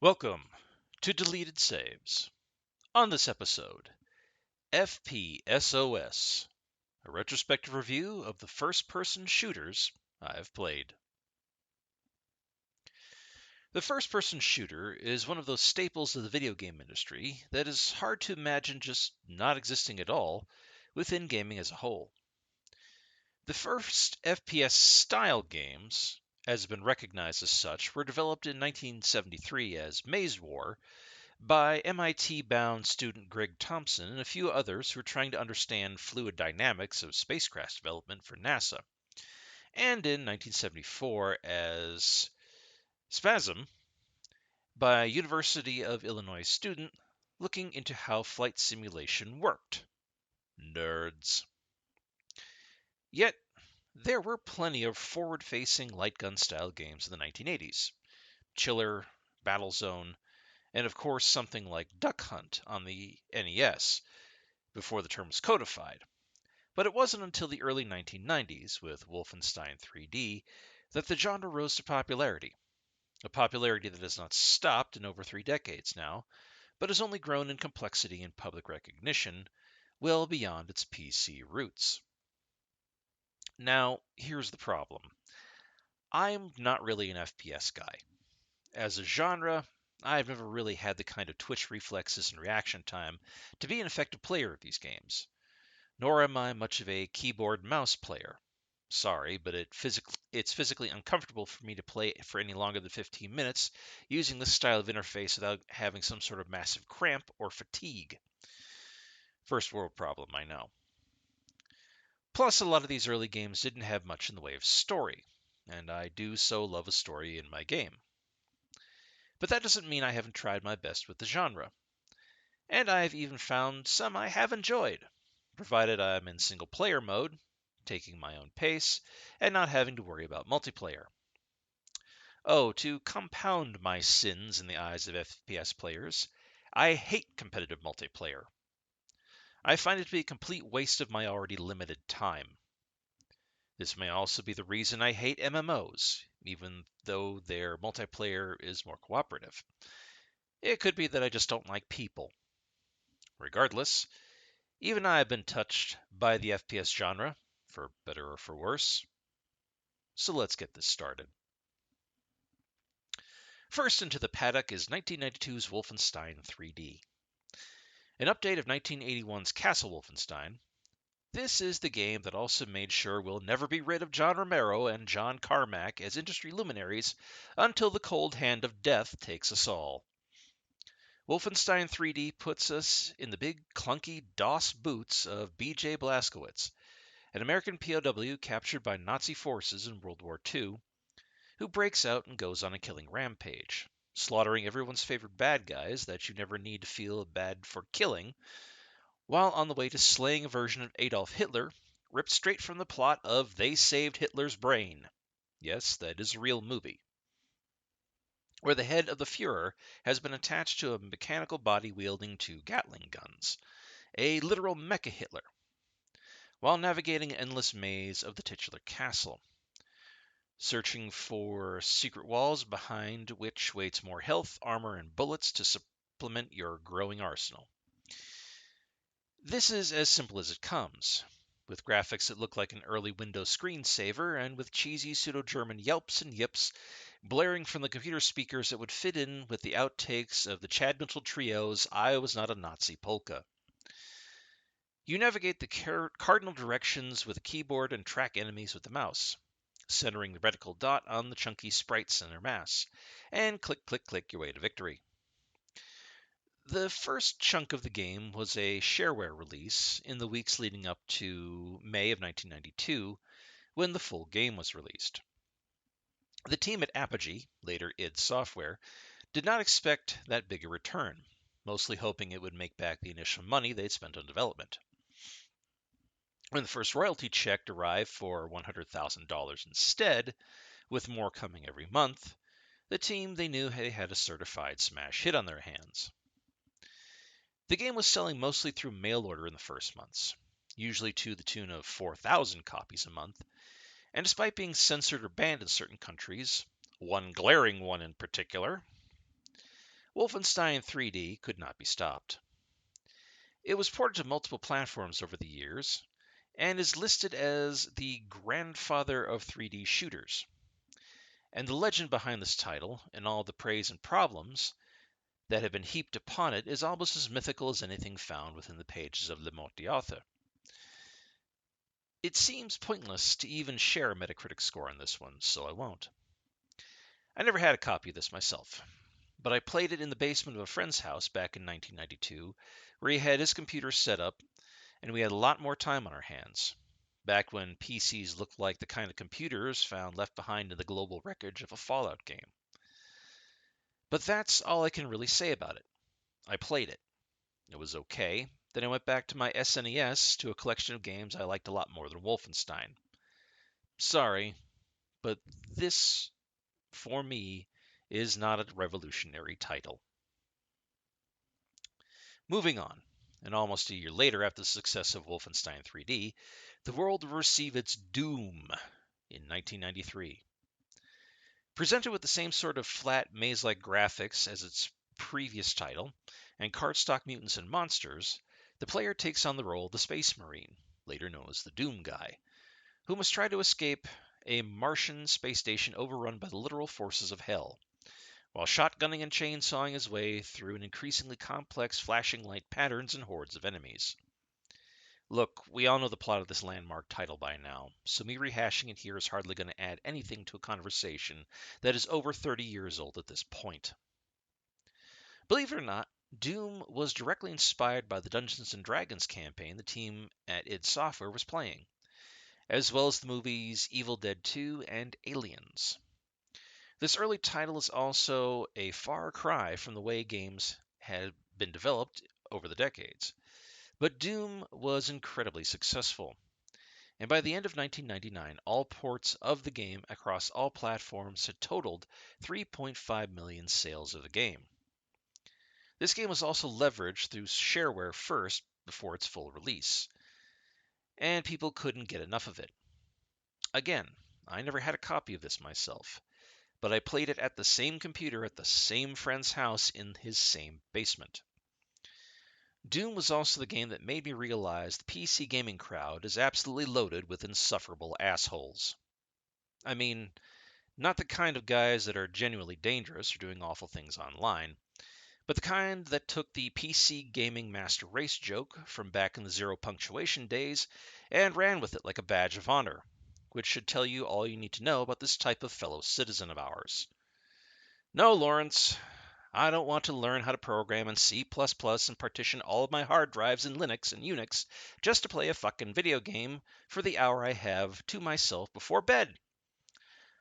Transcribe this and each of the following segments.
Welcome to Deleted Saves. On this episode, FPSOS, a retrospective review of the first-person shooters I've played. The first-person shooter is one of those staples of the video game industry that is hard to imagine just not existing at all within gaming as a whole. The first FPS-style games, as has been recognized as such, were developed in 1973 as Maze War by MIT-bound student Greg Thompson and a few others who were trying to understand fluid dynamics of spacecraft development for NASA, and in 1974 as Spasm by a University of Illinois student looking into how flight simulation worked. Nerds. Yet, there were plenty of forward-facing light gun style games in the 1980s. Chiller, Battlezone, and of course something like Duck Hunt on the NES, before the term was codified. But it wasn't until the early 1990s, with Wolfenstein 3D, that the genre rose to popularity. A popularity that has not stopped in over 3 decades now, but has only grown in complexity and public recognition well beyond its PC roots. Now, here's the problem. I'm not really an FPS guy. As a genre, I've never really had the kind of twitch reflexes and reaction time to be an effective player of these games. Nor am I much of a keyboard mouse player. Sorry, but it's physically uncomfortable for me to play for any longer than 15 minutes using this style of interface without having some sort of massive cramp or fatigue. First world problem, I know. Plus, a lot of these early games didn't have much in the way of story, and I do so love a story in my game. But that doesn't mean I haven't tried my best with the genre. And I've even found some I have enjoyed, provided I'm in single player mode, taking my own pace, and not having to worry about multiplayer. Oh, to compound my sins in the eyes of FPS players, I hate competitive multiplayer. I find it to be a complete waste of my already limited time. This may also be the reason I hate MMOs, even though their multiplayer is more cooperative. It could be that I just don't like people. Regardless, even I have been touched by the FPS genre, for better or for worse. So let's get this started. First into the paddock is 1992's Wolfenstein 3D. An update of 1981's Castle Wolfenstein, this is the game that also made sure we'll never be rid of John Romero and John Carmack as industry luminaries until the cold hand of death takes us all. Wolfenstein 3D puts us in the big, clunky DOS boots of B.J. Blazkowicz, an American POW captured by Nazi forces in World War II, who breaks out and goes on a killing rampage, slaughtering everyone's favorite bad guys that you never need to feel bad for killing, while on the way to slaying a version of Adolf Hitler, ripped straight from the plot of They Saved Hitler's Brain. Yes, that is a real movie, where the head of the Fuhrer has been attached to a mechanical body wielding 2 Gatling guns, a literal mecha Hitler, while navigating an endless maze of the titular castle, searching for secret walls behind which waits more health, armor, and bullets to supplement your growing arsenal. This is as simple as it comes, with graphics that look like an early Windows screensaver and with cheesy pseudo-German yelps and yips blaring from the computer speakers that would fit in with the outtakes of the Chad Mitchell Trio's I Was Not a Nazi polka. You navigate the cardinal directions with a keyboard and track enemies with the mouse, centering the reticle dot on the chunky sprite center mass, and click, click, click your way to victory. The first chunk of the game was a shareware release in the weeks leading up to May of 1992, when the full game was released. The team at Apogee, later id Software, did not expect that big a return, mostly hoping it would make back the initial money they'd spent on development. When the first royalty check arrived for $100,000 instead, with more coming every month, the team they knew they had a certified smash hit on their hands. The game was selling mostly through mail order in the first months, usually to the tune of 4,000 copies a month, and despite being censored or banned in certain countries, one glaring one in particular, Wolfenstein 3D could not be stopped. It was ported to multiple platforms over the years, and is listed as the grandfather of 3D shooters. And the legend behind this title, and all the praise and problems that have been heaped upon it, is almost as mythical as anything found within the pages of Le Morte d'Arthur. It seems pointless to even share a Metacritic score on this one, so I won't. I never had a copy of this myself, but I played it in the basement of a friend's house back in 1992, where he had his computer set up, and we had a lot more time on our hands. Back when PCs looked like the kind of computers found left behind in the global wreckage of a Fallout game. But that's all I can really say about it. I played it. It was okay. Then I went back to my SNES to a collection of games I liked a lot more than Wolfenstein. Sorry, but this, for me, is not a revolutionary title. Moving on, and almost a year later after the success of Wolfenstein 3D, the world will receive its Doom in 1993. Presented with the same sort of flat, maze-like graphics as its previous title, and cardstock mutants and monsters, the player takes on the role of the Space Marine, later known as the Doom Guy, who must try to escape a Martian space station overrun by the literal forces of hell, while shotgunning and chainsawing his way through an increasingly complex flashing light patterns and hordes of enemies. Look, we all know the plot of this landmark title by now, so me rehashing it here is hardly going to add anything to a conversation that is over 30 years old at this point. Believe it or not, Doom was directly inspired by the Dungeons & Dragons campaign the team at id Software was playing, as well as the movies Evil Dead 2 and Aliens. This early title is also a far cry from the way games had been developed over the decades. But Doom was incredibly successful, and by the end of 1999, all ports of the game across all platforms had totaled 3.5 million sales of the game. This game was also leveraged through shareware first before its full release, and people couldn't get enough of it. Again, I never had a copy of this myself, but I played it at the same computer at the same friend's house in his same basement. Doom was also the game that made me realize the PC gaming crowd is absolutely loaded with insufferable assholes. I mean, not the kind of guys that are genuinely dangerous or doing awful things online, but the kind that took the PC gaming master race joke from back in the zero punctuation days and ran with it like a badge of honor, which should tell you all you need to know about this type of fellow citizen of ours. No, Lawrence, I don't want to learn how to program in C++ and partition all of my hard drives in Linux and Unix just to play a fucking video game for the hour I have to myself before bed.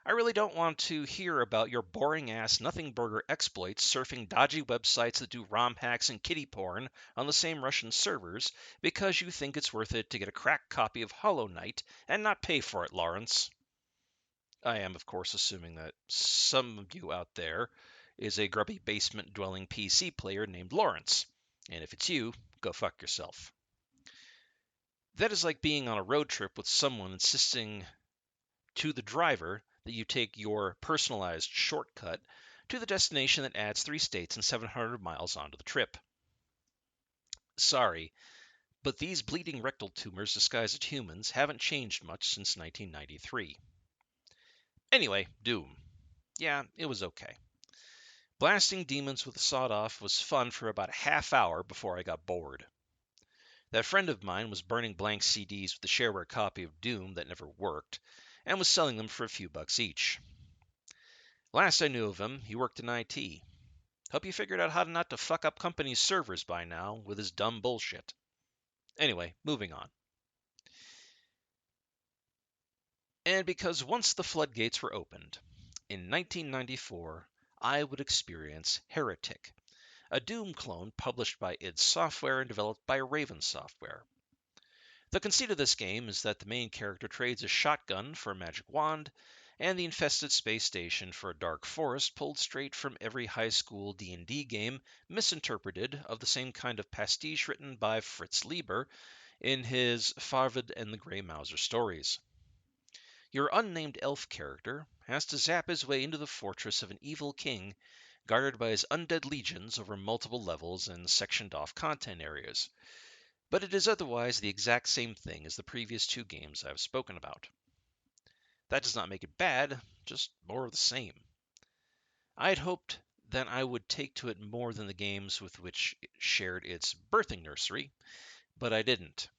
I really don't want to hear about your boring-ass nothing-burger exploits surfing dodgy websites that do ROM hacks and kitty porn on the same Russian servers because you think it's worth it to get a cracked copy of Hollow Knight and not pay for it, Lawrence. I am, of course, assuming that some of you out there is a grubby basement-dwelling PC player named Lawrence, and if it's you, go fuck yourself. That is like being on a road trip with someone insisting to the driver that you take your personalized shortcut to the destination that adds 3 states and 700 miles onto the trip. Sorry, but these bleeding rectal tumors disguised as humans haven't changed much since 1993. Anyway, Doom. Yeah, it was okay. Blasting demons with a sawed-off was fun for about a half hour before I got bored. That friend of mine was burning blank CDs with a shareware copy of Doom that never worked, and was selling them for a few bucks each. Last I knew of him, he worked in IT. Hope he figured out how not to fuck up companies' servers by now with his dumb bullshit. Anyway, moving on. And because once the floodgates were opened, in 1994, I would experience Heretic, a Doom clone published by id Software and developed by Raven Software. The conceit of this game is that the main character trades a shotgun for a magic wand, and the infested space station for a dark forest pulled straight from every high school D&D game misinterpreted of the same kind of pastiche written by Fritz Lieber in his Farvid and the Grey Mouser stories. Your unnamed elf character has to zap his way into the fortress of an evil king guarded by his undead legions over multiple levels and sectioned off content areas. But it is otherwise the exact same thing as the previous two games I've spoken about. That does not make it bad, just more of the same. I had hoped that I would take to it more than the games with which it shared its birthing nursery, but I didn't.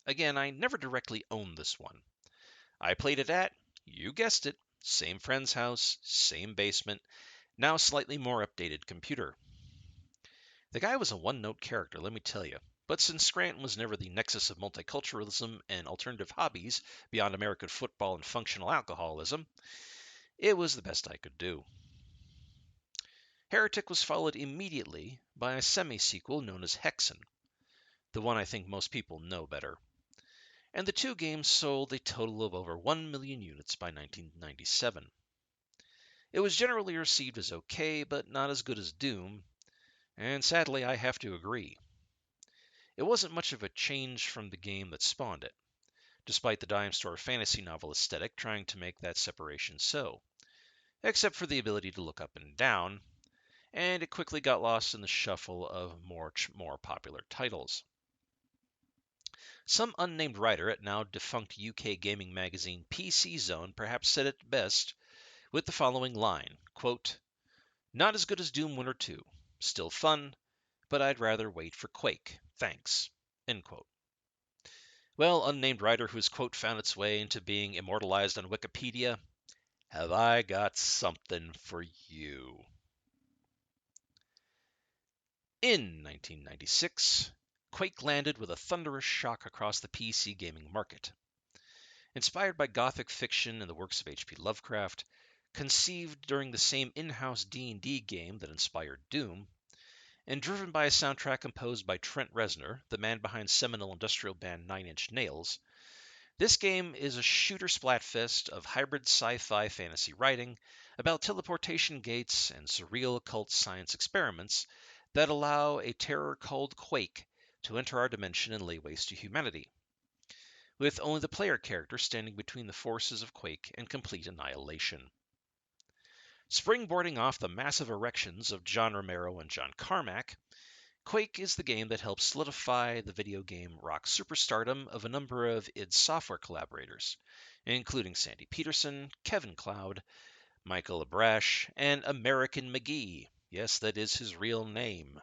Again, I never directly owned this one. I played it at, you guessed it, same friend's house, same basement, now slightly more updated computer. The guy was a one-note character, let me tell you. But since Scranton was never the nexus of multiculturalism and alternative hobbies beyond American football and functional alcoholism, it was the best I could do. Heretic was followed immediately by a semi-sequel known as Hexen, the one I think most people know better. And the two games sold a total of over 1 million units by 1997. It was generally received as okay, but not as good as Doom, and sadly I have to agree. It wasn't much of a change from the game that spawned it, despite the dime store fantasy novel aesthetic trying to make that separation so, except for the ability to look up and down, and it quickly got lost in the shuffle of more popular titles. Some unnamed writer at now defunct UK gaming magazine PC Zone perhaps said it best with the following line, quote, "Not as good as Doom 1 or 2, still fun, but I'd rather wait for Quake, thanks." End quote. Well, unnamed writer whose quote found its way into being immortalized on Wikipedia, have I got something for you. In 1996, Quake landed with a thunderous shock across the PC gaming market. Inspired by Gothic fiction and the works of H.P. Lovecraft, conceived during the same in-house D&D game that inspired Doom, and driven by a soundtrack composed by Trent Reznor, the man behind seminal industrial band Nine Inch Nails, this game is a shooter splatfest of hybrid sci-fi fantasy writing about teleportation gates and surreal occult science experiments that allow a terror called Quake to enter our dimension and lay waste to humanity, with only the player character standing between the forces of Quake and complete annihilation. Springboarding off the massive erections of John Romero and John Carmack, Quake is the game that helped solidify the video game rock superstardom of a number of id Software collaborators, including Sandy Peterson, Kevin Cloud, Michael Abrash, and American McGee. Yes, that is his real name.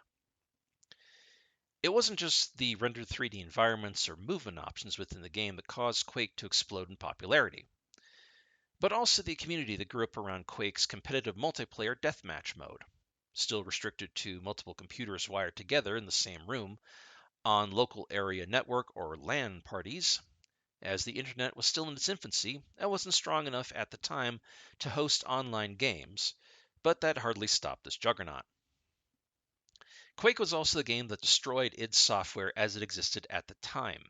It wasn't just the rendered 3D environments or movement options within the game that caused Quake to explode in popularity, but also the community that grew up around Quake's competitive multiplayer deathmatch mode, still restricted to multiple computers wired together in the same room on local area network or LAN parties, as the internet was still in its infancy and wasn't strong enough at the time to host online games, but that hardly stopped this juggernaut. Quake was also the game that destroyed id Software as it existed at the time,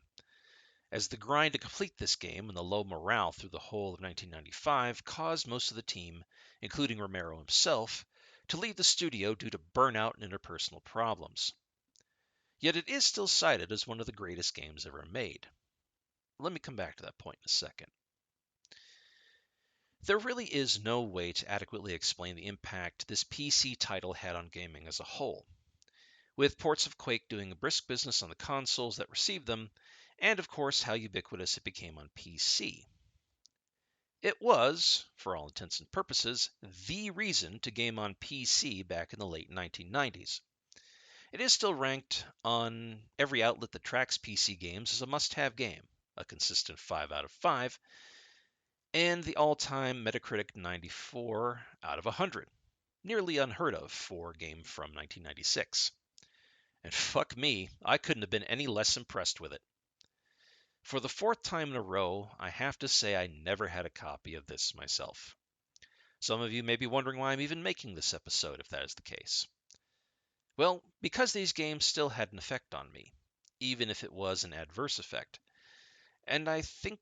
as the grind to complete this game and the low morale through the whole of 1995 caused most of the team, including Romero himself, to leave the studio due to burnout and interpersonal problems. Yet it is still cited as one of the greatest games ever made. Let me come back to that point in a second. There really is no way to adequately explain the impact this PC title had on gaming as a whole, with ports of Quake doing a brisk business on the consoles that received them, and of course how ubiquitous it became on PC. It was, for all intents and purposes, the reason to game on PC back in the late 1990s. It is still ranked on every outlet that tracks PC games as a must-have game, a consistent 5 out of 5, and the all-time Metacritic 94 out of 100, nearly unheard of for a game from 1996. And fuck me, I couldn't have been any less impressed with it. For the fourth time in a row, I have to say I never had a copy of this myself. Some of you may be wondering why I'm even making this episode if that is the case. Well, because these games still had an effect on me, even if it was an adverse effect. And I think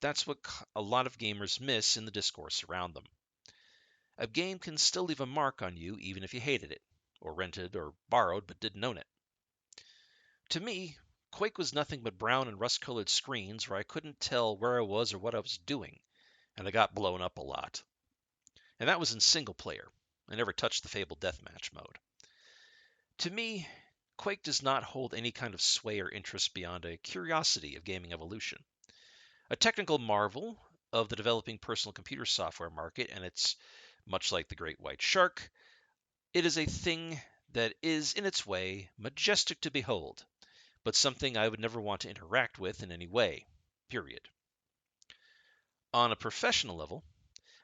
that's what a lot of gamers miss in the discourse around them. A game can still leave a mark on you even if you hated it, or rented or borrowed but didn't own it. To me, Quake was nothing but brown and rust-colored screens where I couldn't tell where I was or what I was doing, and I got blown up a lot. And that was in single player. I never touched the fabled deathmatch mode. To me, Quake does not hold any kind of sway or interest beyond a curiosity of gaming evolution. A technical marvel of the developing personal computer software market, and it's much like the great white shark, it is a thing that is, in its way, majestic to behold, but something I would never want to interact with in any way, period. On a professional level,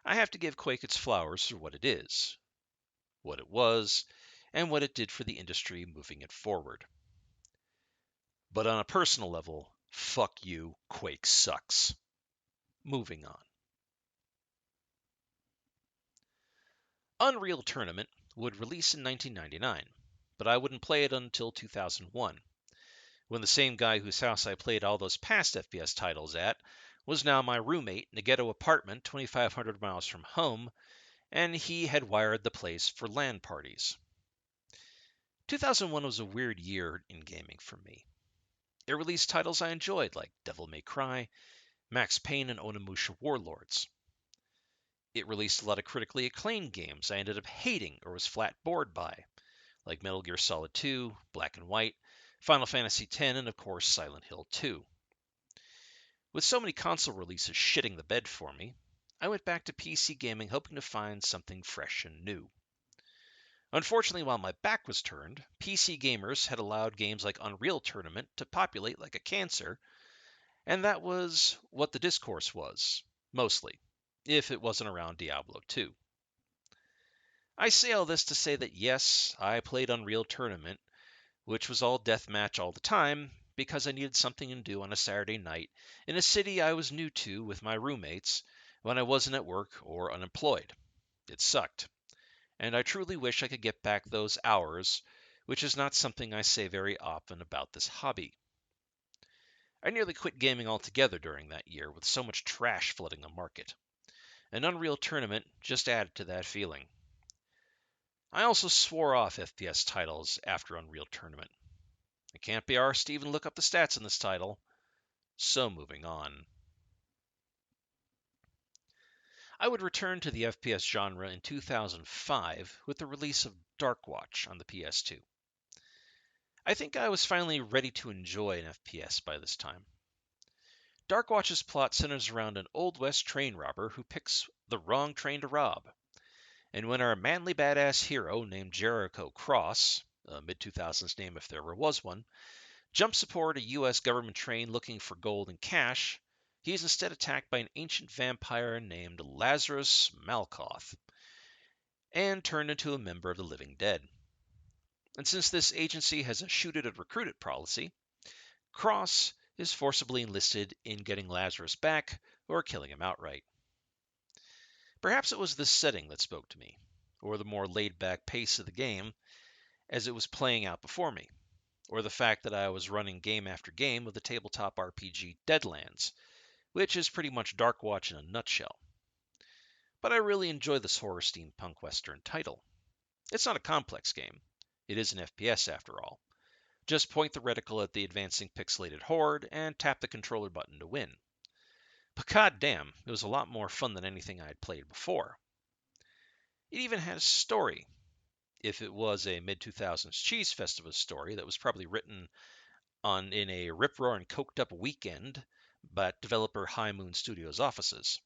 I have to give Quake its flowers for what it is, what it was, and what it did for the industry moving it forward. But on a personal level, fuck you, Quake sucks. Moving on. Unreal Tournament would release in 1999, but I wouldn't play it until 2001, when the same guy whose house I played all those past FPS titles at was now my roommate in a ghetto apartment 2,500 miles from home, and he had wired the place for LAN parties. 2001 was a weird year in gaming for me. It released titles I enjoyed like Devil May Cry, Max Payne, and Onimusha Warlords. It released a lot of critically acclaimed games I ended up hating or was flat bored by, like Metal Gear Solid 2, Black and White, Final Fantasy X, and of course Silent Hill 2. With so many console releases shitting the bed for me, I went back to PC gaming hoping to find something fresh and new. Unfortunately, while my back was turned, PC gamers had allowed games like Unreal Tournament to populate like a cancer, and that was what the discourse was, mostly, if it wasn't around Diablo 2. I say all this to say that yes, I played Unreal Tournament, which was all deathmatch all the time, because I needed something to do on a Saturday night in a city I was new to with my roommates when I wasn't at work or unemployed. It sucked, and I truly wish I could get back those hours, which is not something I say very often about this hobby. I nearly quit gaming altogether during that year with so much trash flooding the market. An Unreal Tournament just added to that feeling. I also swore off FPS titles after Unreal Tournament. I can't be arsed to even look up the stats in this title, so moving on. I would return to the FPS genre in 2005 with the release of Darkwatch on the PS2. I think I was finally ready to enjoy an FPS by this time. Darkwatch's plot centers around an Old West train robber who picks the wrong train to rob. And when our manly badass hero named Jericho Cross, a mid-2000s name if there ever was one, jumps aboard a U.S. government train looking for gold and cash, he is instead attacked by an ancient vampire named Lazarus Malkoth and turned into a member of the living dead. And since this agency has a shoot-it-and-recruit-it policy, Cross is forcibly enlisted in getting Lazarus back or killing him outright. Perhaps it was this setting that spoke to me, or the more laid-back pace of the game as it was playing out before me, or the fact that I was running game after game of the tabletop RPG Deadlands, which is pretty much Darkwatch in a nutshell. But I really enjoy this horror steampunk western title. It's not a complex game. It is an FPS after all. Just point the reticle at the advancing pixelated horde and tap the controller button to win. But goddamn, it was a lot more fun than anything I had played before. It even had a story. If it was a mid-2000s cheese festival story that was probably written in a rip-roaring coked-up weekend by developer High Moon Studios' offices.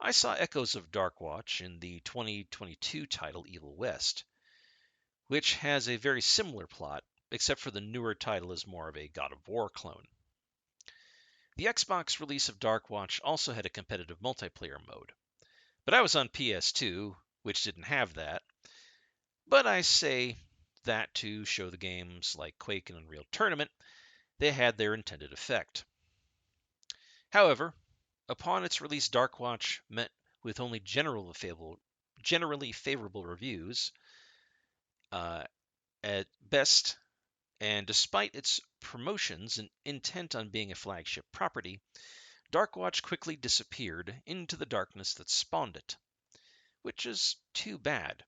I saw echoes of Darkwatch in the 2022 title Evil West, which has a very similar plot, except for the newer title is more of a God of War clone. The Xbox release of Darkwatch also had a competitive multiplayer mode, but I was on PS2, which didn't have that. But I say that to show the games like Quake and Unreal Tournament, they had their intended effect. However, upon its release, Darkwatch met with only generally favorable reviews at best, and despite its promotions and intent on being a flagship property, Darkwatch quickly disappeared into the darkness that spawned it, which is too bad.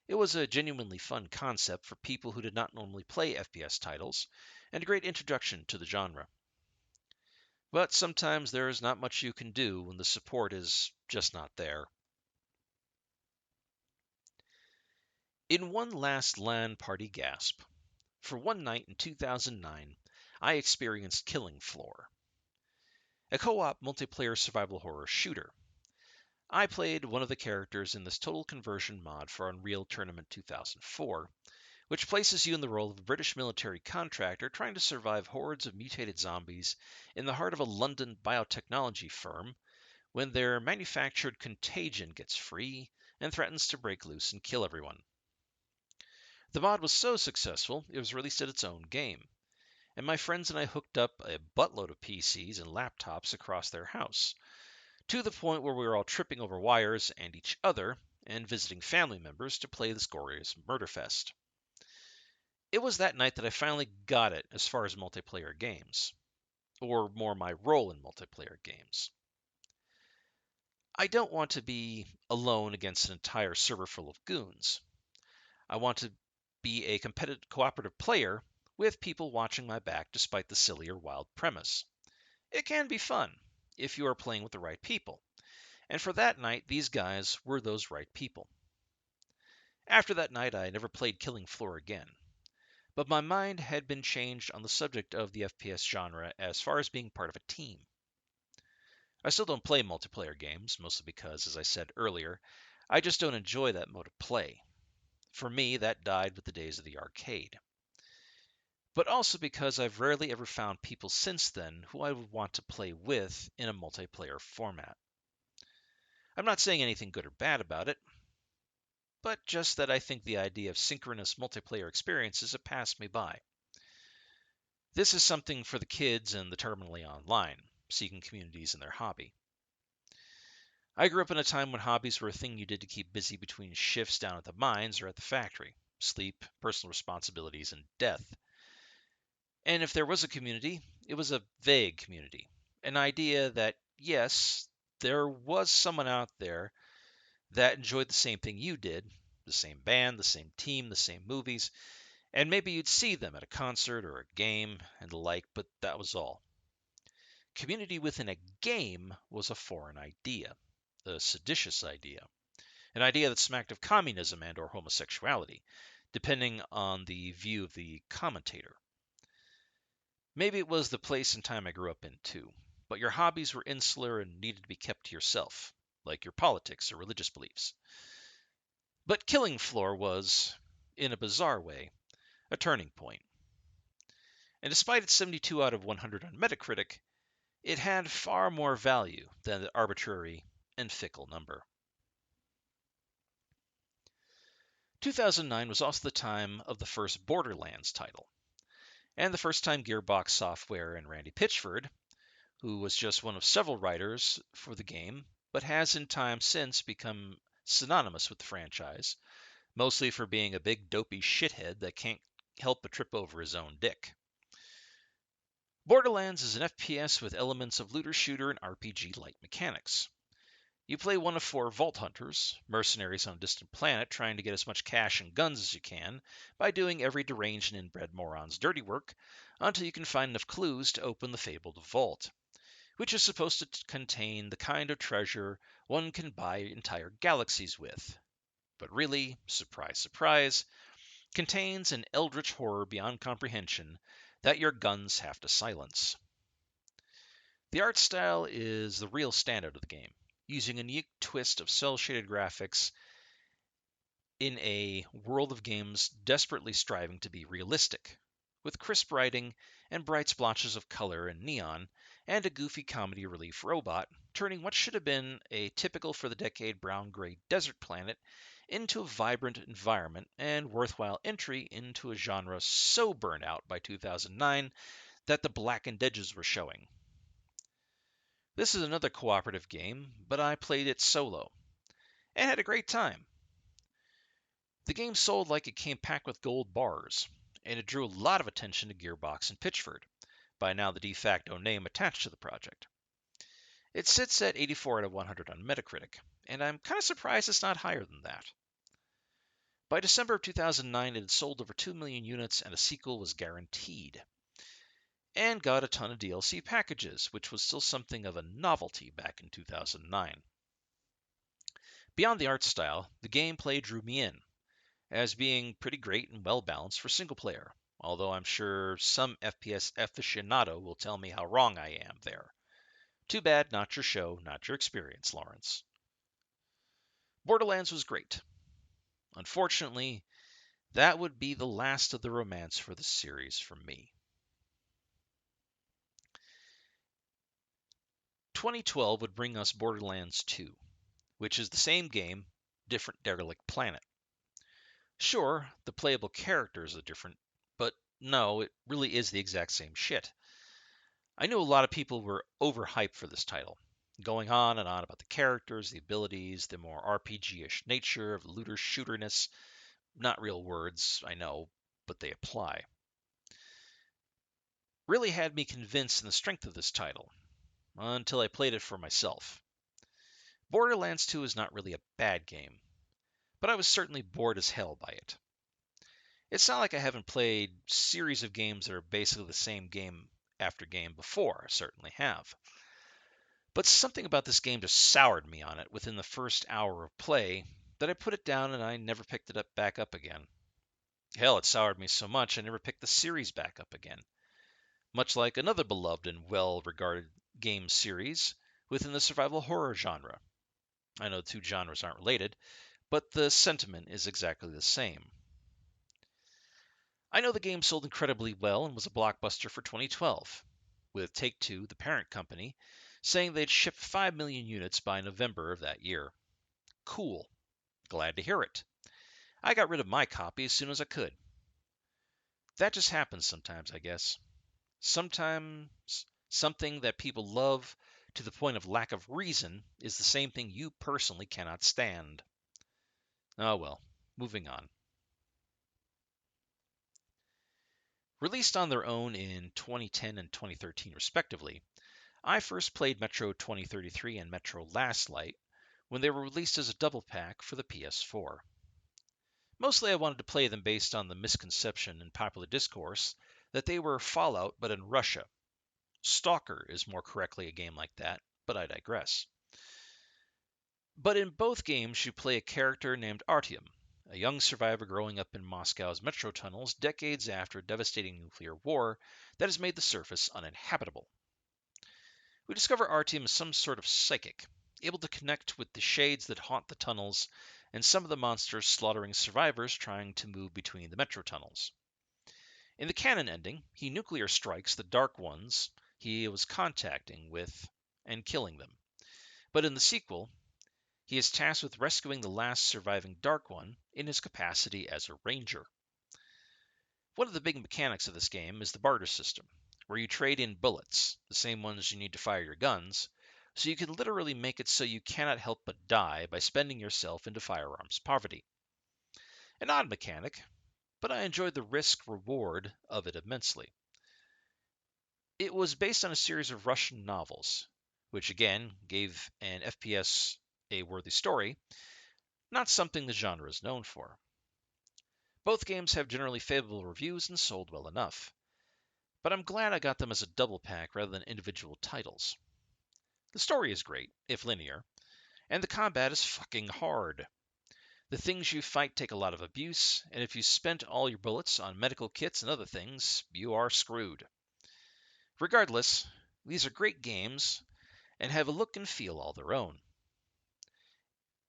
It was a genuinely fun concept for people who did not normally play FPS titles, and a great introduction to the genre. But sometimes there is not much you can do when the support is just not there. In one last LAN party gasp, for one night in 2009, I experienced Killing Floor, a co-op multiplayer survival horror shooter. I played one of the characters in this total conversion mod for Unreal Tournament 2004, which places you in the role of a British military contractor trying to survive hordes of mutated zombies in the heart of a London biotechnology firm when their manufactured contagion gets free and threatens to break loose and kill everyone. The mod was so successful, it was released as its own game, and my friends and I hooked up a buttload of PCs and laptops across their house, to the point where we were all tripping over wires and each other, and visiting family members to play this glorious murderfest. It was that night that I finally got it as far as multiplayer games, or more my role in multiplayer games. I don't want to be alone against an entire server full of goons. I want to be a competitive cooperative player with people watching my back despite the silly or wild premise. It can be fun if you are playing with the right people, and for that night, these guys were those right people. After that night, I never played Killing Floor again, but my mind had been changed on the subject of the FPS genre as far as being part of a team. I still don't play multiplayer games, mostly because, as I said earlier, I just don't enjoy that mode of play. For me, that died with the days of the arcade. But also because I've rarely ever found people since then who I would want to play with in a multiplayer format. I'm not saying anything good or bad about it, but just that I think the idea of synchronous multiplayer experiences have passed me by. This is something for the kids and the terminally online, seeking communities in their hobby. I grew up in a time when hobbies were a thing you did to keep busy between shifts down at the mines or at the factory, sleep, personal responsibilities, and death. And if there was a community, it was a vague community. An idea that, yes, there was someone out there that enjoyed the same thing you did, the same band, the same team, the same movies, and maybe you'd see them at a concert or a game and the like, but that was all. Community within a game was a foreign idea, a seditious idea, an idea that smacked of communism and or homosexuality, depending on the view of the commentator. Maybe it was the place and time I grew up in too, but your hobbies were insular and needed to be kept to yourself, like your politics or religious beliefs. But Killing Floor was, in a bizarre way, a turning point. And despite its 72 out of 100 on Metacritic, it had far more value than the arbitrary and fickle number. 2009 was also the time of the first Borderlands title, and the first time Gearbox Software and Randy Pitchford, who was just one of several writers for the game, but has in time since become synonymous with the franchise, mostly for being a big dopey shithead that can't help but trip over his own dick. Borderlands is an FPS with elements of looter-shooter and RPG-like mechanics. You play one of four vault hunters, mercenaries on a distant planet trying to get as much cash and guns as you can by doing every deranged and inbred moron's dirty work until you can find enough clues to open the fabled vault, which is supposed to contain the kind of treasure one can buy entire galaxies with. But really, surprise, surprise, contains an eldritch horror beyond comprehension that your guns have to silence. The art style is the real standout of the game, using a unique twist of cel-shaded graphics in a world of games desperately striving to be realistic, with crisp writing and bright splotches of color and neon, and a goofy comedy relief robot, turning what should have been a typical for the decade brown-gray desert planet into a vibrant environment and worthwhile entry into a genre so burnt out by 2009 that the blackened edges were showing. This is another cooperative game, but I played it solo and had a great time. The game sold like it came packed with gold bars, and it drew a lot of attention to Gearbox and Pitchford, by now the de facto name attached to the project. It sits at 84 out of 100 on Metacritic, and I'm kind of surprised it's not higher than that. By December of 2009, it had sold over 2 million units and a sequel was guaranteed, and got a ton of DLC packages, which was still something of a novelty back in 2009. Beyond the art style, the gameplay drew me in, as being pretty great and well balanced for single player, although I'm sure some FPS aficionado will tell me how wrong I am there. Too bad, not your show, not your experience, Lawrence. Borderlands was great. Unfortunately, that would be the last of the romance for the series for me. 2012 would bring us Borderlands 2, which is the same game, different derelict planet. Sure, the playable characters are different, but no, it really is the exact same shit. I know a lot of people were overhyped for this title, going on and on about the characters, the abilities, the more RPG-ish nature of looter shooterness. Not real words, I know, but they apply. Really had me convinced in the strength of this title, until I played it for myself. Borderlands 2 is not really a bad game, but I was certainly bored as hell by it. It's not like I haven't played series of games that are basically the same game after game before. I certainly have. But something about this game just soured me on it within the first hour of play that I put it down and I never picked it up back up again. Hell, it soured me so much I never picked the series back up again. Much like another beloved and well-regarded game series within the survival horror genre. I know the two genres aren't related, but the sentiment is exactly the same. I know the game sold incredibly well and was a blockbuster for 2012, with Take-Two, the parent company, saying they'd ship 5 million units by November of that year. Cool. Glad to hear it. I got rid of my copy as soon as I could. That just happens sometimes, I guess. Sometimes something that people love to the point of lack of reason is the same thing you personally cannot stand. Oh well, moving on. Released on their own in 2010 and 2013 respectively, I first played Metro 2033 and Metro Last Light when they were released as a double pack for the PS4. Mostly I wanted to play them based on the misconception in popular discourse that they were Fallout but in Russia. Stalker is more correctly a game like that, but I digress. But in both games you play a character named Artyom, a young survivor growing up in Moscow's metro tunnels decades after a devastating nuclear war that has made the surface uninhabitable. We discover Artyom is some sort of psychic, able to connect with the shades that haunt the tunnels and some of the monsters slaughtering survivors trying to move between the metro tunnels. In the canon ending, he nuclear strikes the Dark Ones he was contacting with and killing them. But in the sequel, he is tasked with rescuing the last surviving Dark One in his capacity as a ranger. One of the big mechanics of this game is the barter system, where you trade in bullets, the same ones you need to fire your guns, so you can literally make it so you cannot help but die by spending yourself into firearms poverty. An odd mechanic, but I enjoyed the risk-reward of it immensely. It was based on a series of Russian novels, which again gave an FPS a worthy story, not something the genre is known for. Both games have generally favorable reviews and sold well enough, but I'm glad I got them as a double pack rather than individual titles. The story is great, if linear, and the combat is fucking hard. The things you fight take a lot of abuse, and if you spent all your bullets on medical kits and other things, you are screwed. Regardless, these are great games and have a look and feel all their own,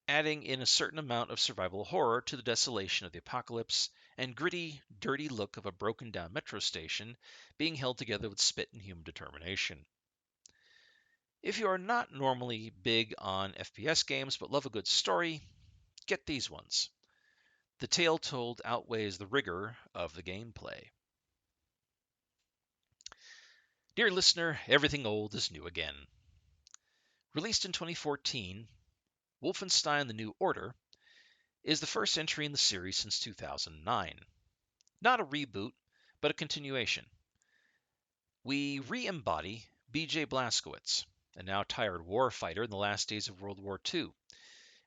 adding in a certain amount of survival horror to the desolation of the apocalypse and gritty, dirty look of a broken down metro station being held together with spit and human determination. If you are not normally big on FPS games but love a good story, get these ones. The tale told outweighs the rigor of the gameplay. Dear listener, everything old is new again. Released in 2014, Wolfenstein: The New Order is the first entry in the series since 2009. Not a reboot, but a continuation. We re-embody B.J. Blazkowicz, a now tired warfighter in the last days of World War II,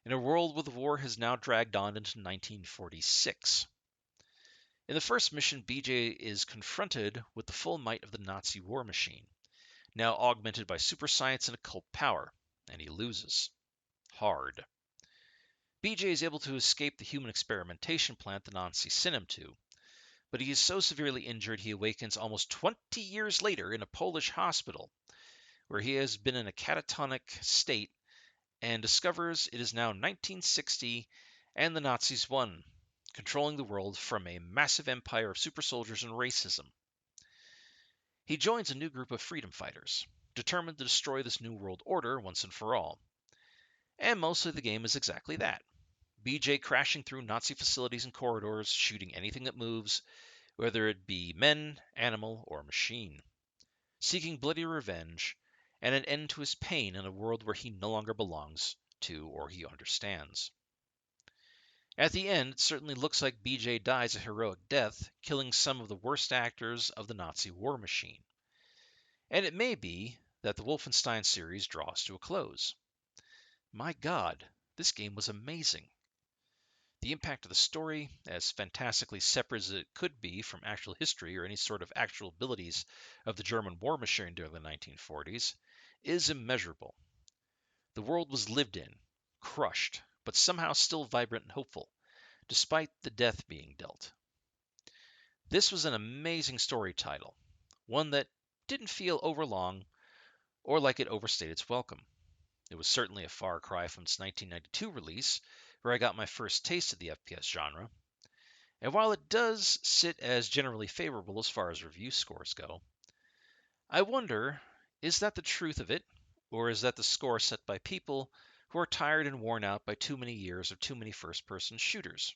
in a world where the war has now dragged on into 1946. In the first mission, BJ is confronted with the full might of the Nazi war machine, now augmented by super science and occult power, and he loses. Hard. BJ is able to escape the human experimentation plant the Nazis sent him to, but he is so severely injured he awakens almost 20 years later in a Polish hospital, where he has been in a catatonic state and discovers it is now 1960 and the Nazis won, controlling the world from a massive empire of super soldiers and racism. He joins a new group of freedom fighters, determined to destroy this new world order once and for all. And mostly the game is exactly that. BJ crashing through Nazi facilities and corridors, shooting anything that moves, whether it be men, animal, or machine, seeking bloody revenge and an end to his pain in a world where he no longer belongs to or he understands. At the end, it certainly looks like BJ dies a heroic death, killing some of the worst actors of the Nazi war machine. And it may be that the Wolfenstein series draws to a close. My God, this game was amazing. The impact of the story, as fantastically separate as it could be from actual history or any sort of actual abilities of the German war machine during the 1940s, is immeasurable. The world was lived in, crushed, but somehow still vibrant and hopeful, despite the death being dealt. This was an amazing story title, one that didn't feel overlong or like it overstayed its welcome. It was certainly a far cry from its 1992 release, where I got my first taste of the FPS genre. And while it does sit as generally favorable as far as review scores go, I wonder, is that the truth of it, or is that the score set by people who are tired and worn out by too many years of too many first-person shooters?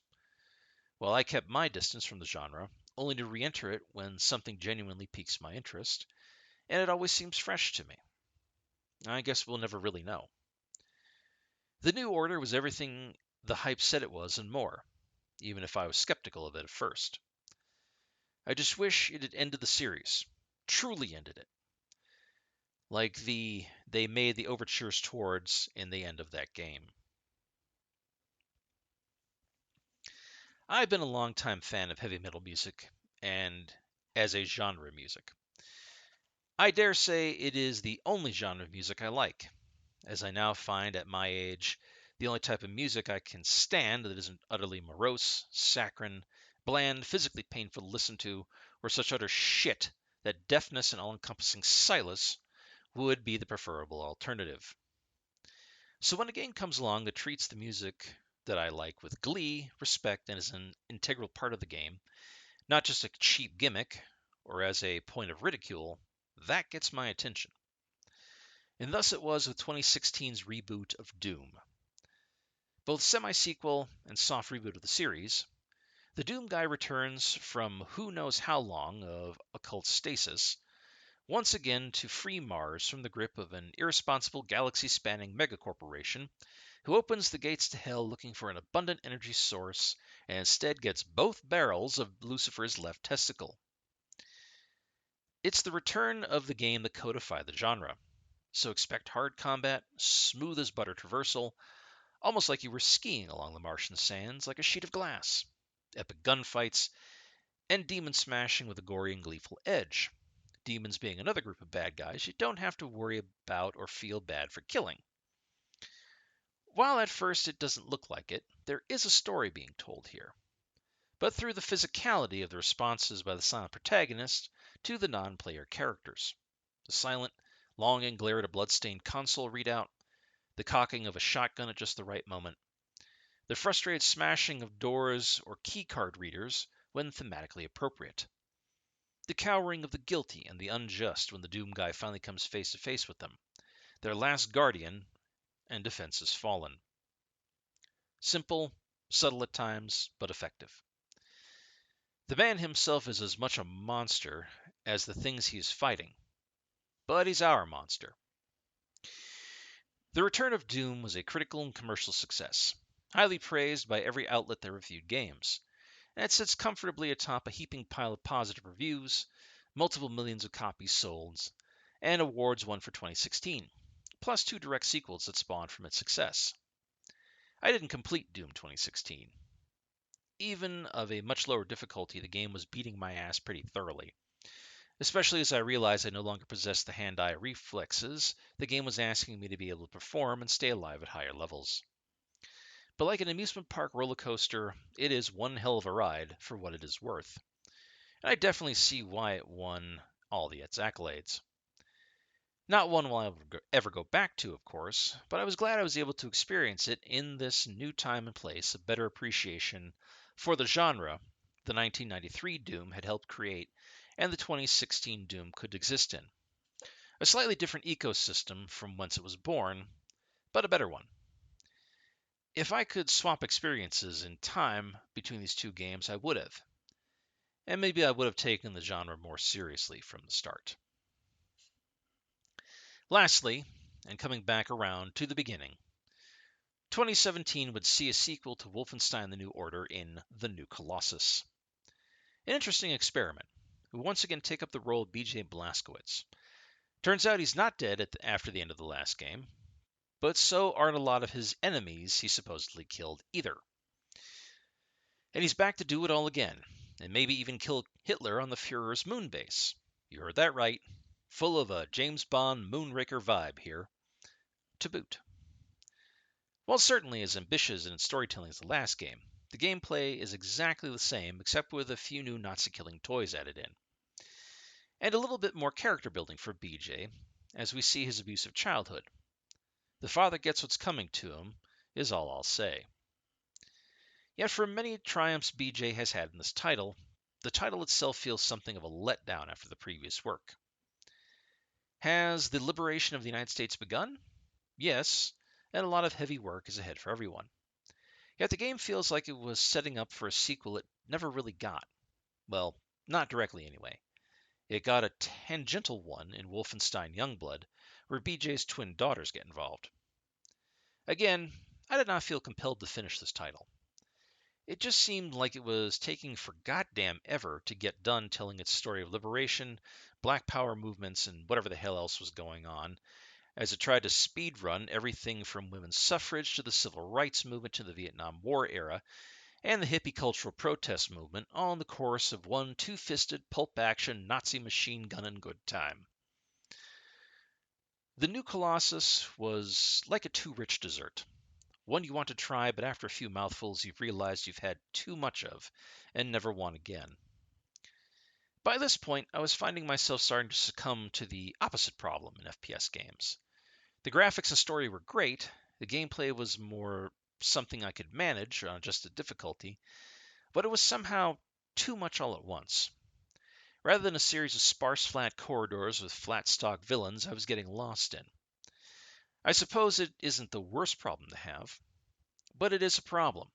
Well, I kept my distance from the genre, only to re-enter it when something genuinely piques my interest, and it always seems fresh to me. I guess we'll never really know. The New Order was everything the hype said it was and more, even if I was skeptical of it at first. I just wish it had ended the series, truly ended it, like they made the overtures towards in the end of that game. I've been a longtime fan of heavy metal music, and as a genre music. I dare say it is the only genre of music I like, as I now find at my age the only type of music I can stand that isn't utterly morose, saccharine, bland, physically painful to listen to, or such utter shit that deafness and all-encompassing silence would be the preferable alternative. So when a game comes along that treats the music that I like with glee, respect, and is an integral part of the game, not just a cheap gimmick or as a point of ridicule, that gets my attention. And thus it was with 2016's reboot of Doom. Both semi-sequel and soft reboot of the series, the Doom guy returns from who knows how long of occult stasis, once again to free Mars from the grip of an irresponsible galaxy-spanning megacorporation who opens the gates to hell looking for an abundant energy source and instead gets both barrels of Lucifer's left testicle. It's the return of the game that codified the genre, so expect hard combat, smooth as butter traversal, almost like you were skiing along the Martian sands like a sheet of glass, epic gunfights, and demon smashing with a gory and gleeful edge. Demons being another group of bad guys you don't have to worry about or feel bad for killing. While at first it doesn't look like it, there is a story being told here, but through the physicality of the responses by the silent protagonist to the non-player characters. The silent, long and glare at a bloodstained console readout, the cocking of a shotgun at just the right moment, the frustrated smashing of doors or keycard readers when thematically appropriate, the cowering of the guilty and the unjust when the Doom guy finally comes face to face with them, their last guardian and defenses fallen. Simple, subtle at times, but effective. The man himself is as much a monster as the things he is fighting, but he's our monster. The Return of Doom was a critical and commercial success, highly praised by every outlet that reviewed games, and it sits comfortably atop a heaping pile of positive reviews, multiple millions of copies sold, and awards won for 2016, plus 2 direct sequels that spawned from its success. I didn't complete Doom 2016. Even of a much lower difficulty, the game was beating my ass pretty thoroughly, especially as I realized I no longer possessed the hand-eye reflexes the game was asking me to be able to perform and stay alive at higher levels. but like an amusement park roller coaster, it is one hell of a ride for what it is worth. And I definitely see why it won all its accolades. Not one will ever go back to, of course, but I was glad I was able to experience it in this new time and place, a better appreciation for the genre the 1993 Doom had helped create and the 2016 Doom could exist in. A slightly different ecosystem from whence it was born, but a better one. If I could swap experiences in time between these two games, I would have. And maybe I would have taken the genre more seriously from the start. Lastly, and coming back around to the beginning, 2017 would see a sequel to Wolfenstein: The New Order in The New Colossus. An interesting experiment. We once again take up the role of BJ Blazkowicz. Turns out he's not dead after the end of the last game, but so aren't a lot of his enemies he supposedly killed either. And he's back to do it all again, and maybe even kill Hitler on the Fuhrer's moon base. You heard that right. Full of a James Bond Moonraker vibe here, to boot. While certainly as ambitious in its storytelling as the last game, the gameplay is exactly the same except with a few new Nazi-killing toys added in. And a little bit more character building for BJ, as we see his abusive childhood. The father gets what's coming to him, is all I'll say. Yet for many triumphs BJ has had in this title, the title itself feels something of a letdown after the previous work. Has the liberation of the United States begun? Yes, and a lot of heavy work is ahead for everyone. Yet the game feels like it was setting up for a sequel it never really got. Well, not directly anyway. It got a tangential one in Wolfenstein Youngblood, where BJ's twin daughters get involved. Again, I did not feel compelled to finish this title. It just seemed like it was taking for goddamn ever to get done telling its story of liberation, black power movements, and whatever the hell else was going on, as it tried to speedrun everything from women's suffrage to the civil rights movement to the Vietnam War era, and the hippie cultural protest movement, all in the course of one two-fisted pulp-action Nazi machine gun and good time. The new Colossus was like a too-rich dessert. One you want to try, but after a few mouthfuls you've realized you've had too much of, and never want again. By this point, I was finding myself starting to succumb to the opposite problem in FPS games. The graphics and story were great, the gameplay was more something I could manage on just a difficulty, but it was somehow too much all at once. Rather than a series of sparse flat corridors with flat stock villains, I was getting lost in. I suppose it isn't the worst problem to have, but it is a problem,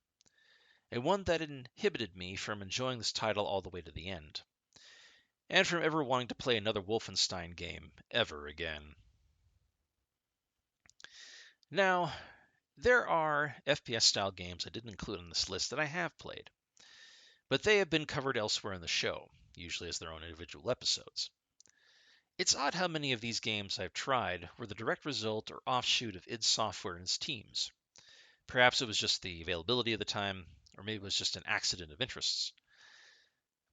and one that inhibited me from enjoying this title all the way to the end, and from ever wanting to play another Wolfenstein game ever again. Now, there are FPS-style games I didn't include on this list that I have played, but they have been covered elsewhere in the show, usually as their own individual episodes. It's odd how many of these games I've tried were the direct result or offshoot of id Software and its teams. Perhaps it was just the availability of the time, or maybe it was just an accident of interests.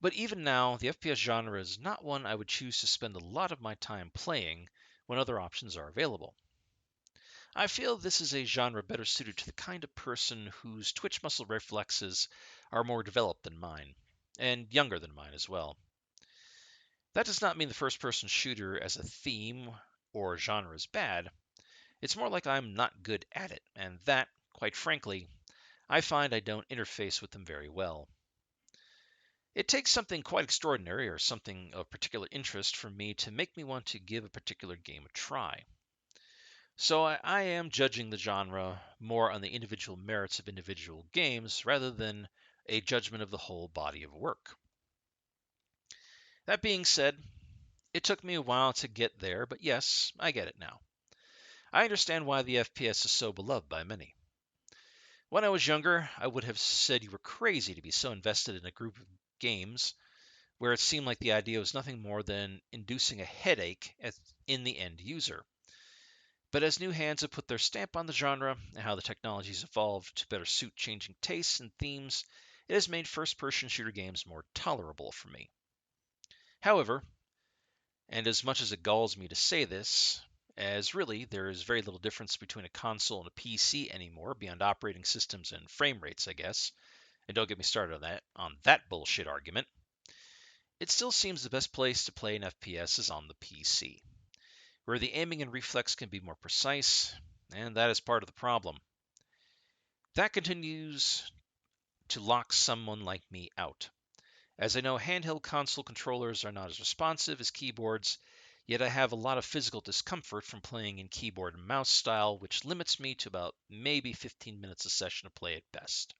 But even now, the FPS genre is not one I would choose to spend a lot of my time playing when other options are available. I feel this is a genre better suited to the kind of person whose twitch muscle reflexes are more developed than mine, and younger than mine as well. That does not mean the first-person shooter as a theme or genre is bad. It's more like I'm not good at it, and that, quite frankly, I find I don't interface with them very well. It takes something quite extraordinary or something of particular interest for me to make me want to give a particular game a try. So I am judging the genre more on the individual merits of individual games rather than a judgment of the whole body of work. That being said, it took me a while to get there, but yes, I get it now. I understand why the FPS is so beloved by many. When I was younger, I would have said you were crazy to be so invested in a group of games where it seemed like the idea was nothing more than inducing a headache in the end user. But as new hands have put their stamp on the genre and how the technologies evolved to better suit changing tastes and themes, it has made first-person shooter games more tolerable for me. However, and as much as it galls me to say this, as really there is very little difference between a console and a PC anymore beyond operating systems and frame rates, I guess. And don't get me started on that bullshit argument. It still seems the best place to play an FPS is on the PC, where the aiming and reflex can be more precise, and that is part of the problem. That continues to lock someone like me out, as I know handheld console controllers are not as responsive as keyboards, yet I have a lot of physical discomfort from playing in keyboard and mouse style, which limits me to about maybe 15 minutes a session to play at best.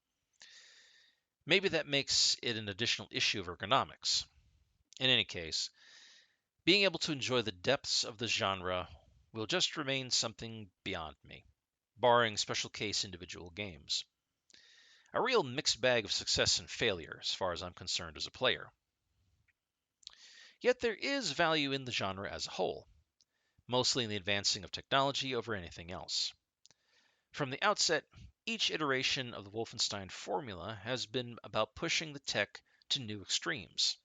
Maybe that makes it an additional issue of ergonomics. In any case, being able to enjoy the depths of the genre will just remain something beyond me, barring special case individual games. A real mixed bag of success and failure, as far as I'm concerned as a player. Yet there is value in the genre as a whole, mostly in the advancing of technology over anything else. From the outset, each iteration of the Wolfenstein formula has been about pushing the tech to new extremes.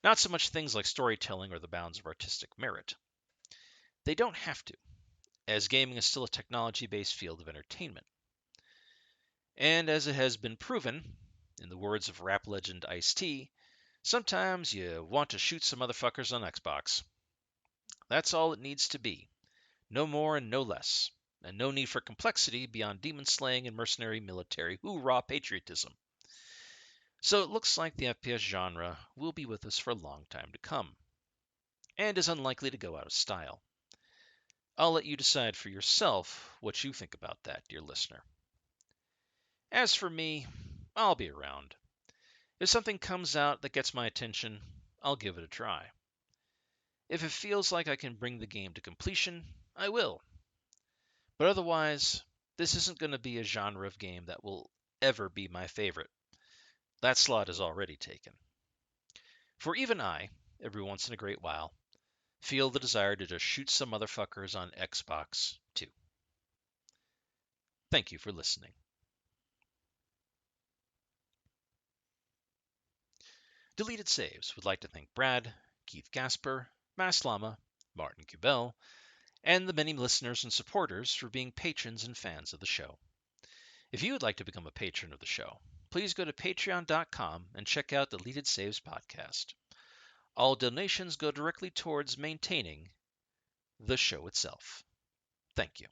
Not so much things like storytelling or the bounds of artistic merit. They don't have to, as gaming is still a technology-based field of entertainment. And as it has been proven, in the words of rap legend Ice-T, sometimes you want to shoot some motherfuckers on Xbox. That's all it needs to be. No more and no less. And no need for complexity beyond demon slaying and mercenary military hoorah patriotism. So it looks like the FPS genre will be with us for a long time to come, and is unlikely to go out of style. I'll let you decide for yourself what you think about that, dear listener. As for me, I'll be around. If something comes out that gets my attention, I'll give it a try. If it feels like I can bring the game to completion, I will. But otherwise, this isn't going to be a genre of game that will ever be my favorite. That slot is already taken. For even I, every once in a great while, feel the desire to just shoot some motherfuckers on Xbox too. Thank you for listening. Deleted Saves would like to thank Brad, Keith Gasper, Maslama, Martin Kubel, and the many listeners and supporters for being patrons and fans of the show. If you would like to become a patron of the show, please go to patreon.com and check out the Deleted Saves podcast. All donations go directly towards maintaining the show itself. Thank you.